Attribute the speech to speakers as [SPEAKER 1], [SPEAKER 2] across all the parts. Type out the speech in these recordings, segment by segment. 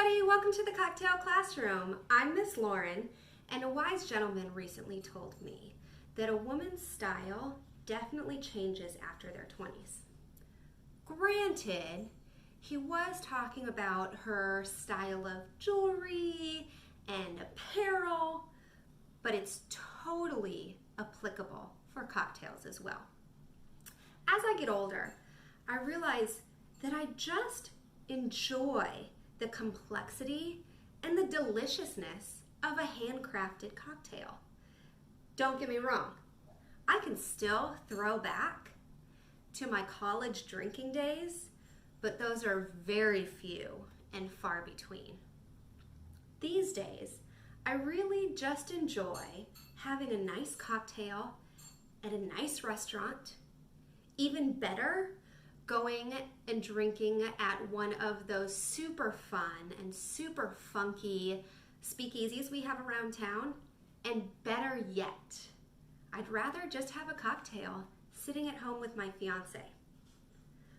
[SPEAKER 1] everybody, welcome to the Cocktail Classroom. I'm Miss Lauren, and a wise gentleman recently told me that a woman's style definitely changes after their 20s. Granted, he was talking about her style of jewelry and apparel, but it's totally applicable for cocktails as well. As I get older, I realize that I just enjoy the complexity and the deliciousness of a handcrafted cocktail. Don't get me wrong, I can still throw back to my college drinking days, but those are very few and far between. These days, I really just enjoy having a nice cocktail at a nice restaurant, even better, going and drinking at one of those super fun and super funky speakeasies we have around town, and better yet, I'd rather just have a cocktail sitting at home with my fiance.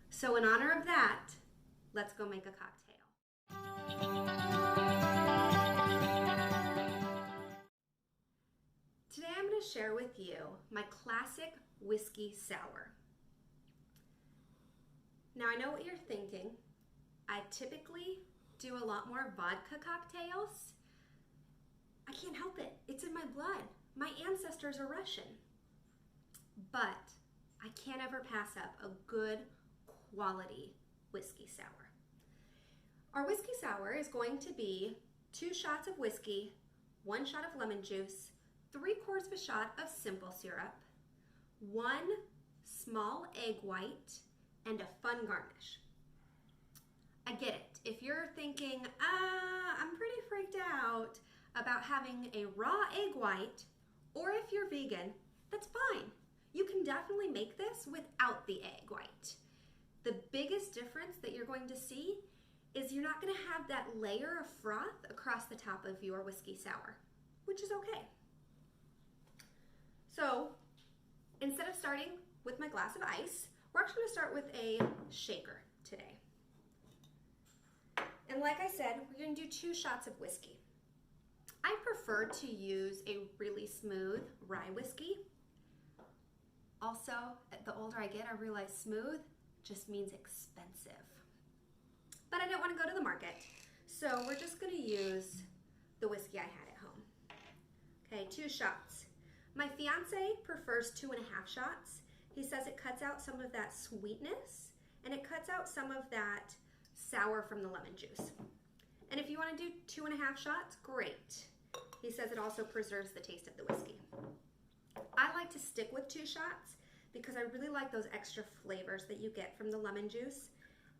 [SPEAKER 1] So in honor of that, let's go make a cocktail. Today I'm going to share with you my Classic Whisky Sour. Now I know what you're thinking. I typically do a lot more vodka cocktails. I can't help it. It's in my blood. My ancestors are Russian. But I can't ever pass up a good quality whiskey sour. Our whiskey sour is going to be 2 shots of whiskey, 1 shot of lemon juice, 3/4 of a shot of simple syrup, 1 small egg white, and a fun garnish. I get it. If you're thinking, I'm pretty freaked out about having a raw egg white, or if you're vegan, that's fine. You can definitely make this without the egg white. The biggest difference that you're going to see is you're not going to have that layer of froth across the top of your whiskey sour, which is okay. So instead of starting with my glass of ice, we're actually going to start with a shaker today. And like I said, we're going to do 2 shots of whiskey. I prefer to use a really smooth rye whiskey. Also, the older I get, I realize smooth just means expensive. But I didn't want to go to the market, so we're just going to use the whiskey I had at home. Okay, 2 shots. My fiance prefers 2.5 shots. He says it cuts out some of that sweetness and it cuts out some of that sour from the lemon juice. And if you want to do 2.5 shots, great. He says it also preserves the taste of the whiskey. I like to stick with 2 shots because I really like those extra flavors that you get from the lemon juice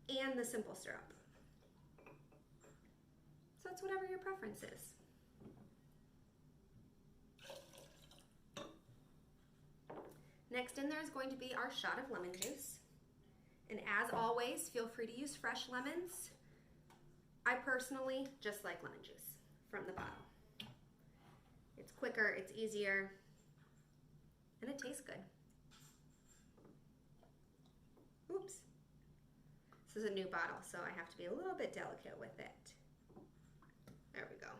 [SPEAKER 1] and the simple syrup. So it's whatever your preference is. Next in there is going to be our shot of lemon juice. And as always, feel free to use fresh lemons. I personally just like lemon juice from the bottle. It's quicker, it's easier, and it tastes good. Oops. This is a new bottle, so I have to be a little bit delicate with it. There we go.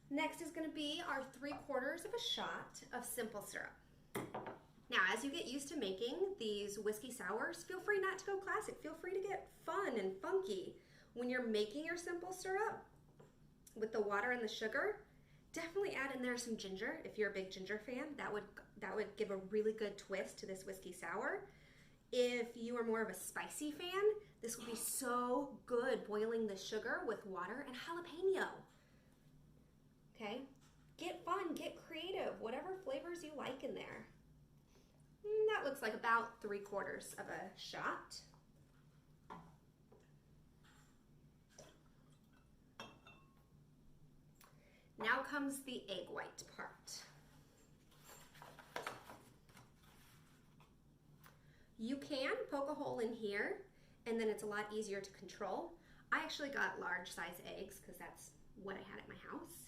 [SPEAKER 1] Next is going to be our 3/4 of a shot of simple syrup. Now, as you get used to making these whiskey sours, feel free not to go classic. Feel free to get fun and funky. When you're making your simple syrup with the water and the sugar, definitely add in there some ginger. If you're a big ginger fan, that would give a really good twist to this whiskey sour. If you are more of a spicy fan, this would be so good boiling the sugar with water and jalapeno. Okay, get fun, get creative, whatever flavors you like in there. That looks like about 3/4 of a shot. Now comes the egg white part. You can poke a hole in here and then it's a lot easier to control. I actually got large size eggs because that's what I had at my house.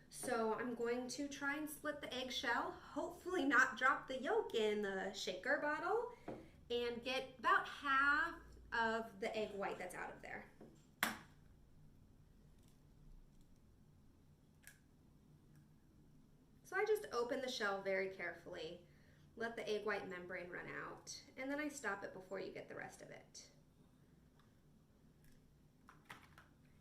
[SPEAKER 1] So I'm going to try and split the eggshell, hopefully not drop the yolk in the shaker bottle, and get about half of the egg white that's out of there. So I just open the shell very carefully, let the egg white membrane run out, and then I stop it before you get the rest of it.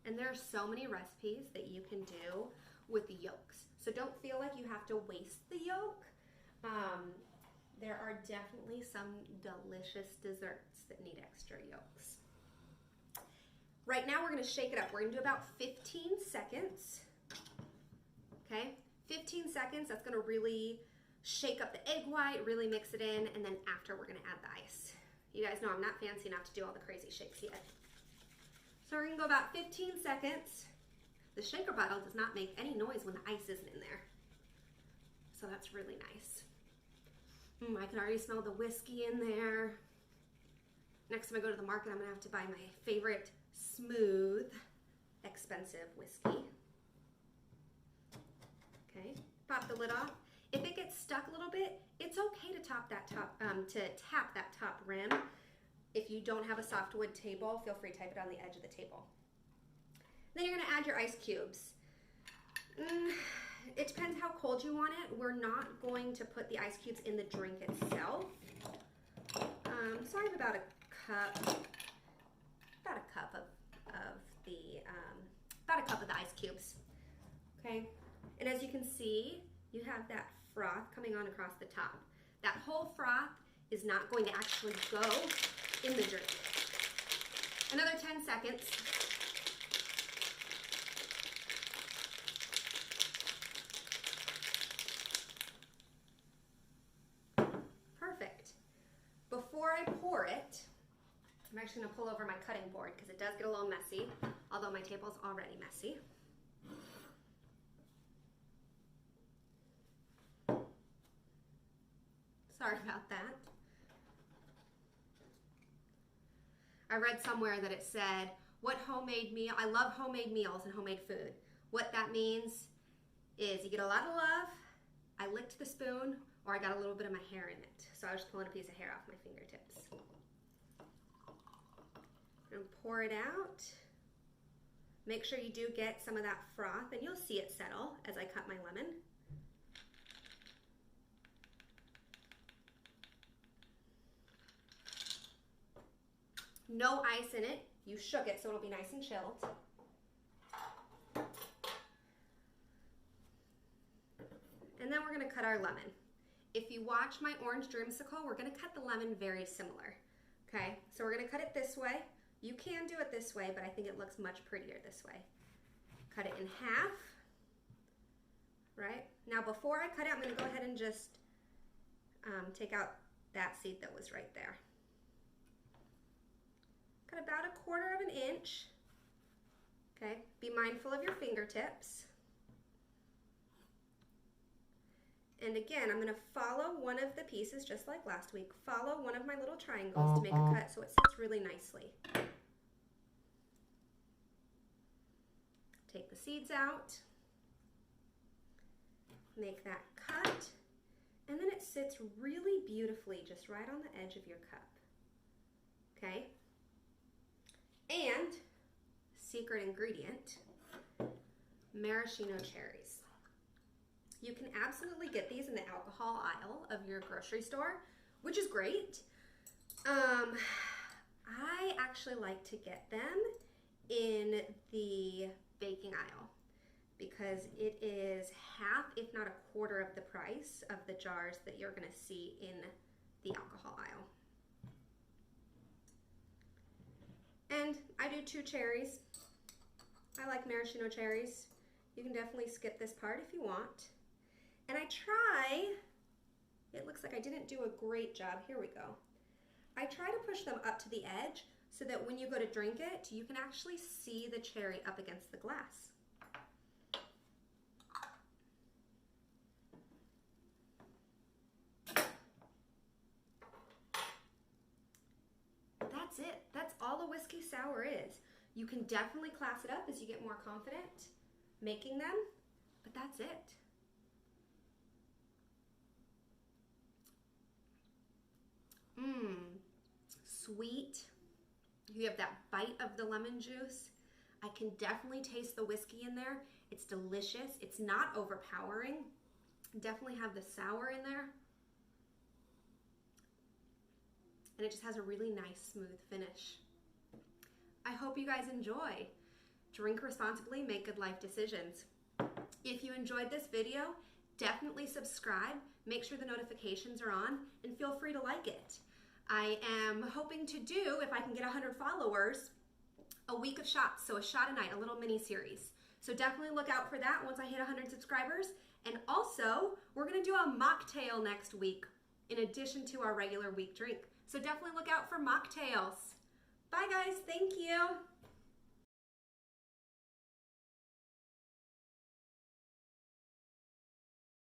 [SPEAKER 1] And there are so many recipes that you can do with the yolks. So don't feel like you have to waste the yolk. There are definitely some delicious desserts that need extra yolks. Right now we're gonna shake it up. We're gonna do about 15 seconds, okay? 15 seconds, that's gonna really shake up the egg white, really mix it in, and then after we're gonna add the ice. You guys know I'm not fancy enough to do all the crazy shakes yet. So we're gonna go about 15 seconds. The shaker bottle does not make any noise when the ice isn't in there. So that's really nice. I can already smell the whiskey in there. Next time I go to the market, I'm gonna have to buy my favorite smooth, expensive whiskey. Okay, pop the lid off. If it gets stuck a little bit, it's okay to tap that top rim. If you don't have a softwood table, feel free to type it on the edge of the table. Then you're gonna add your ice cubes. It depends how cold you want it. We're not going to put the ice cubes in the drink itself. So I have about a cup of the ice cubes. Okay, and as you can see, you have that froth coming on across the top. That whole froth is not going to actually go in the drink. Another 10 seconds. Perfect. Before I pour it, I'm actually gonna pull over my cutting board because it does get a little messy, although my table's already messy. Sorry about that. I read somewhere that it said, what homemade meal, I love homemade meals and homemade food. What that means is you get a lot of love, I licked the spoon, or I got a little bit of my hair in it. So I was just pulling a piece of hair off my fingertips. And pour it out. Make sure you do get some of that froth, and you'll see it settle as I cut my lemon. No ice in it. You shook it so it'll be nice and chilled. And then we're gonna cut our lemon. If you watch my orange dreamsicle, we're gonna cut the lemon very similar. Okay, so we're gonna cut it this way. You can do it this way, but I think it looks much prettier this way. Cut it in half, right? Now before I cut it, I'm gonna go ahead and just take out that seed that was right there. Cut about 1/4 of an inch. Okay, be mindful of your fingertips. And again, I'm gonna follow one of the pieces, just like last week, follow one of my little triangles to make a cut so it sits really nicely. Take the seeds out, make that cut, and then it sits really beautifully just right on the edge of your cup. Okay? And, secret ingredient, maraschino cherries. You can absolutely get these in the alcohol aisle of your grocery store, which is great. I actually like to get them in the baking aisle because it is half, if not 1/4 of the price of the jars that you're gonna see in the alcohol aisle. And I do 2 cherries. I like maraschino cherries. You can definitely skip this part if you want. And I try, it looks like I didn't do a great job. Here we go. I try to push them up to the edge so that when you go to drink it, you can actually see the cherry up against the glass. That's it. That's all a whiskey sour is. You can definitely class it up as you get more confident making them, but that's it. sweet. You have that bite of the lemon juice. I can definitely taste the whiskey in there. It's delicious. It's not overpowering. Definitely have the sour in there. And it just has a really nice, smooth finish. I hope you guys enjoy. Drink responsibly, make good life decisions. If you enjoyed this video, definitely subscribe, make sure the notifications are on, and feel free to like it. I am hoping to do, if I can get 100 followers, a week of shots, so a shot a night, a little mini series. So definitely look out for that once I hit 100 subscribers. And also, we're gonna do a mocktail next week in addition to our regular week drink. So definitely look out for mocktails. Bye guys, thank you.